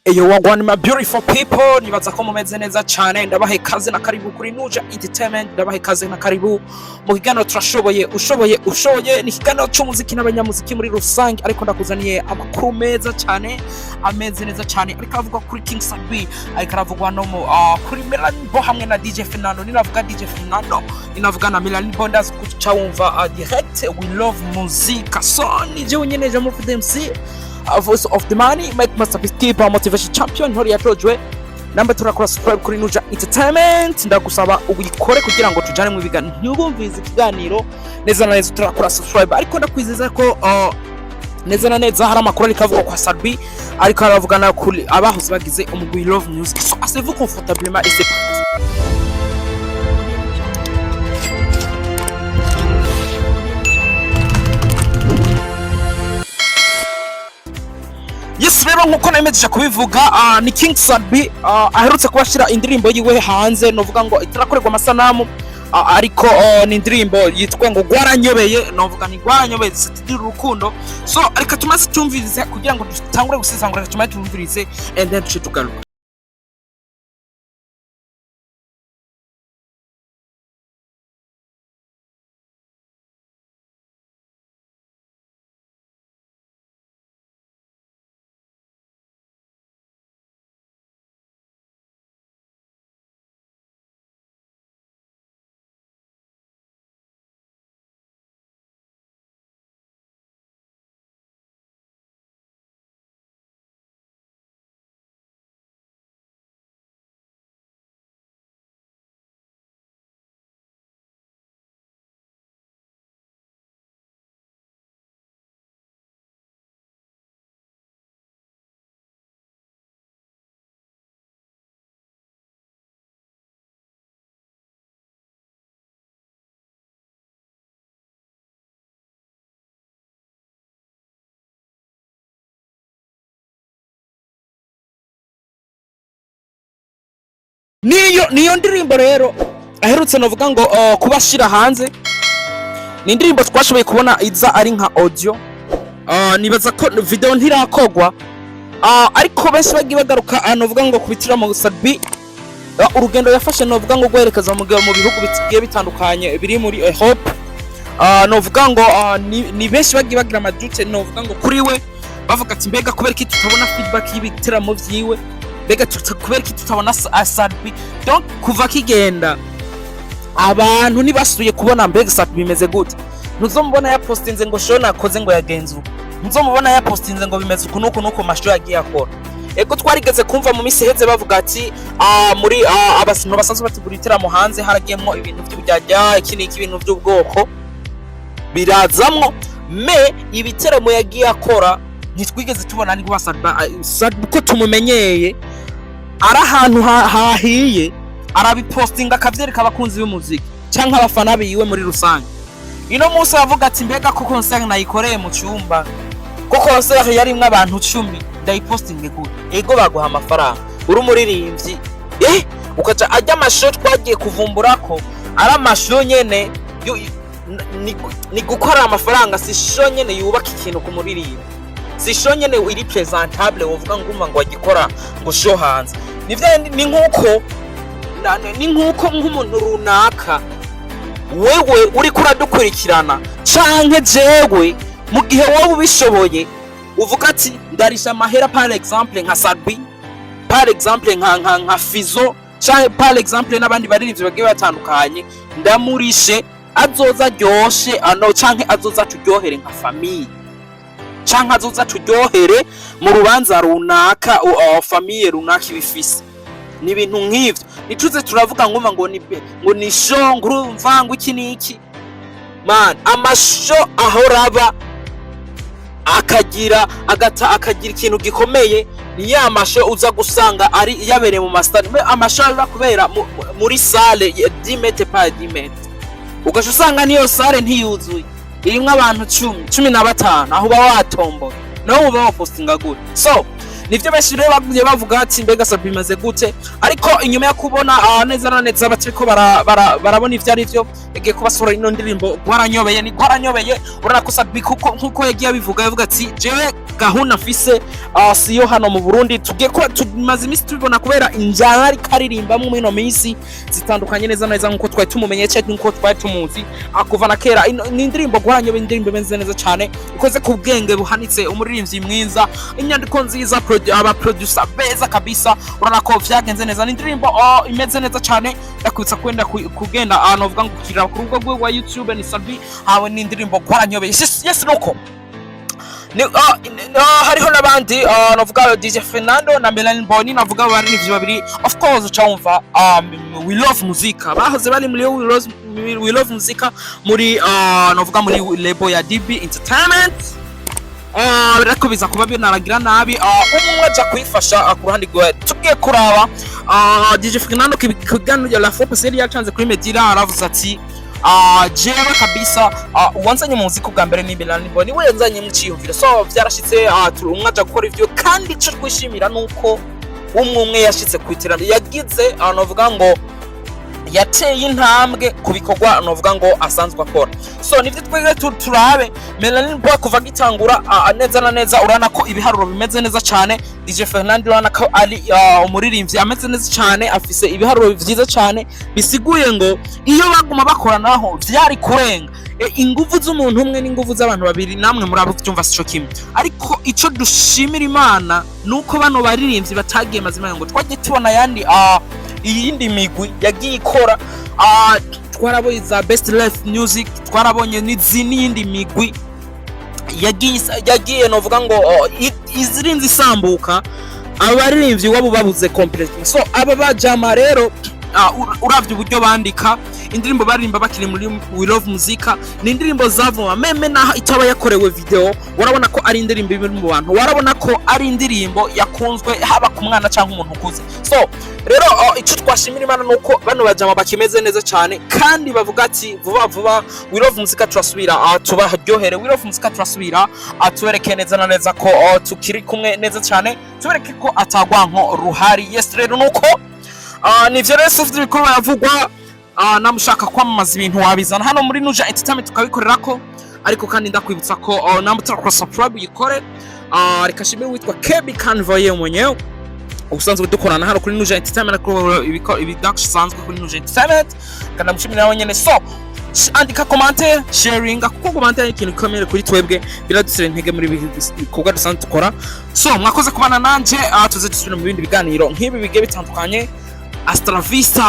Eyo wagwani my beautiful people, nibaza ko mumeze neza cyane. Ndabahe kaze na karibu kuri Nuja Entertainment, ndabahe kaze na karibu mu kiganiro turashoboye ushoboye ni kiganiro cy'umuziki n'abanyamuziki muri rusange, ariko ndakuzaniye amakuru meza cyane ameze neza cyane. Ariko avuga kuri King Satb, ariko aravugwa no kuri MELANIN hamwe na DJ FERNANDO. Ninavuga DJ FERNANDO, ninavuga na MELANIN ndazi kuchawumva direct we love Muzika. So ni je nyene je mu FDMC voice of the money, make masterpiece, keeper, motivation champion. Hori yatojwe namba turakora subscribe kuri Nuja Entertainment, ndagusaba ubikore kugira ngo tujane mu biganiro ntubumvize ikiganiro neza na neza. Turakora subscribe, ariko ndakwizeza ko neza na neza hari amakuru ari kavuga kwa Satb, ariko aravugana kuri abahoze bagize umugwi love music. So asseyez-vous confortablement et c'est parti. Yes, rero nkuko nemeje kubivuga ni King Satb aherutse kubashira indirimbo yiwe hanze, novuga ngo itarakorerwa amasanamu, ariko ni indirimbo yitwa ngo Gwaranyobeye, novuga ni Gwaranyobeye zitira urukundo. So ariko tumaze tumvirize kugira ngo dutangure gusesangura, tumaze tumvirize and then tugaruka. Niyo ndirimbo rero aherutse novuga ngo kubashira hanze. Ni indirimbo twashoboye kubona iza ari nka audio, nibaza ko video ntirakogwa, ariko benshi bagiye bagaruka novuga ngo kubitira mu Satb urugendo yafashe, novuga ngo guherekeza mu bihugu bigiye bitandukanye biri muri Europe. Novuga ngo ni benshi bagiye bagira amadute, novuga ngo kuri we bavuga ati mbega kubera iki tutabona feedback y'ibitaramo vyiwe, mbega kubera iki tutabona Satb. Donc kuva kigenda abantu nibasuye kubona mbega Satb bimeze gute. Ntuzomubona ya postinze ngo show nakoze ngo yagenzu, ntuzomubona ya postinze ngo bimeze kunuko masho yagiye akora. Ego twarigeze kumva mu misi heze bavuga ati muri abasinto basanzwe bategura itaramo hanze haragiyemo ibintu by'ubujyajya, iki ibintu by'ubwoko birazamwo, me ibiteramo yagiye akora ntitwigeze tubona ni kwa Satb ko tumumenyeye ari ahantu hahiye arabipostinga akavyereka abakunzi b'umuziki canke abafana biwe muri rusange. Ino munsi avuga ati mbega ko concert nayikoreye mu cyumba, ko concert yarimwe abantu 10 ndayipostinge gute. Ego baguha amafaranga uri umuririmbyi, ukaca ajya amasho twagiye kuvumbura ko ari amasho nyene ni gukora amafaranga, si show nyene yubaka ikintu ku muririmbyi, si show nyene iri presentable wovuga ngo wagikora ngo show hanze. Ni nkuko nk'umuntu runaka wewe uri kuradukurikirana canke jewe mu gihe wowe ubishoboye uvuga ati ndarisha amahera, par exemple nka Satb, par exemple nka Fizo, canke par exemple n'abandi baririmbyi bagiye batandukanye, ndamurishe azoza ryoshe canke azoza turyohere nka famille, canke azoza turyohere mu rubanza runaka famille runaka ibifise. Ni ibintu nk'ivyo nicuze turavuga ngo ni show ngurumva ngo iki niki. Man, amasho ahoraba akagira ikintu gikomeye, ni ya masho uza gusanga ari yabereye mu mastade, amasho ara kubera muri salle 10 metres par 10 metres, ugasha usanga niyo salle ntiyuzuye, irimwe abantu 15 aho ba watomboye naho uba wapostinga gute. So nivyo benshi rero bagiye bavuga ati mbega Satb bimaze gute, ariko inyuma yo kubona neza na neza batiriko barabona ivyo ari byo, yagiye kubasura ino ndirimbo gwaranyobeye ni gwaranyobeye urana ko Satb kuko yagiye abivuga yavuga ati jewe gahunda mfise siyo hano mu Burundi tugiye ko tumaze imisi tubibona kubera injana ari karirimba mu ino minsi zitandukanye neza neza nkuko twari tumumenye cyane nkuko twari tumuzi akuva na kera ni indirimbo gwaranyobeye indirimbo benze neza cyane ikoze ku bwenge buhanitse umuririmbyi mwiza inyandiko nziza aba producer beza kabisa urana ko vyagenze neza ni indirimbo imeze neza cyane ndakwitsa kwenda kugenda ahantu uvuga ngo kira ku rugo rwa YouTube ni Satb hawe ni indirimbo gwaranyobeye yes nuko hariho nabandi navuga DJ FERNANDO na MELANIN navuga bari babiri of course ucaumva we love Muzika bahoze bari muri we love Muzika muri navuga muri label ya DB Entertainment birako biza kuba binaragira nabi umwe aja kwifasha ku ruhande rwe tugiye kuraba DJ FERNANDO kiganiro la fois passée yacanze kuri Medira aravuze ati jewe kabisa wanzanye mu muziki bwa mbere ni MELANIN ni we yanzanye mu cyiyumviro so byarashitse umwe aja gukora ivyo kandi cyo twishimira nuko umwe yashitse kwiterana yagize navuga ngo yateye intambwe kubikorwa navuga ngo asanzwe akora so nivyo twege turabe MELANIN kuva gitangura neza na neza urana ko ibiharuro bimeze neza cyane DJ FERNANDO urana ko ari umuririmbyi ameze neza cyane afise ibiharuro byiza cyane bisiguye ngo iyo baguma bakoranaho byari kurenga ingufu z'umuntu umwe n'ingufu z'abantu babiri namwe muri abo cyumva sico kimwe ariko ico dushimira Imana nuko bano baririmbyi batagiye mazima ngo twagiye tubona yandi iyindi migwi yagiye ikora twarabonye za best life music twarabonye n'izindi migwi yagiye novuga ngo izirinzi isambuka abaririmbyi wabo babuze complete so aba bajama rero uravye uburyo bandika indirimbo baririmba bakiri muri we love Muzika ni indirimbo zavuma meme naho itaba yakorewe video urabona ko ari indirimbo ibiri mu bantu warabona ko ari indirimbo yakunzwe haba ku mwana cyangwa umuntu ukuze so rero icyo twashimira Imana nuko bano bajama bakimeze neza cyane kandi bavuga ati vuba we love Muzika turasubira tubaryohere we love Muzika turasubira tubereke neza na neza ko tukiri kumwe neza cyane tubereke ko atagwanko ruhari yes rero nuko nivyo rero soft bikuru yavugwa namushaka kwamamaza ibintu wabizana hano muri Nuja Entertainment tukabikorera ko ariko kandi ndakwibutsa ko namutara subscribe yikore reka shimwe witwa KB Canvoye mwenyewe ubusanzwe dukorana hano kuri Nuja Entertainment ko ibidash sanzwe kuri Nuja Entertainment kandi mushimira nawe nyene so andika commentaire sharing kuko commentaire ikintu gikomeye kuri twebwe biradusira intege muri bikorwa dusanzwe dukora so mwakoze kubana nanje tuze dusubira mu bindi biganiro nk'ibi bige bitandukanye hasta la vista.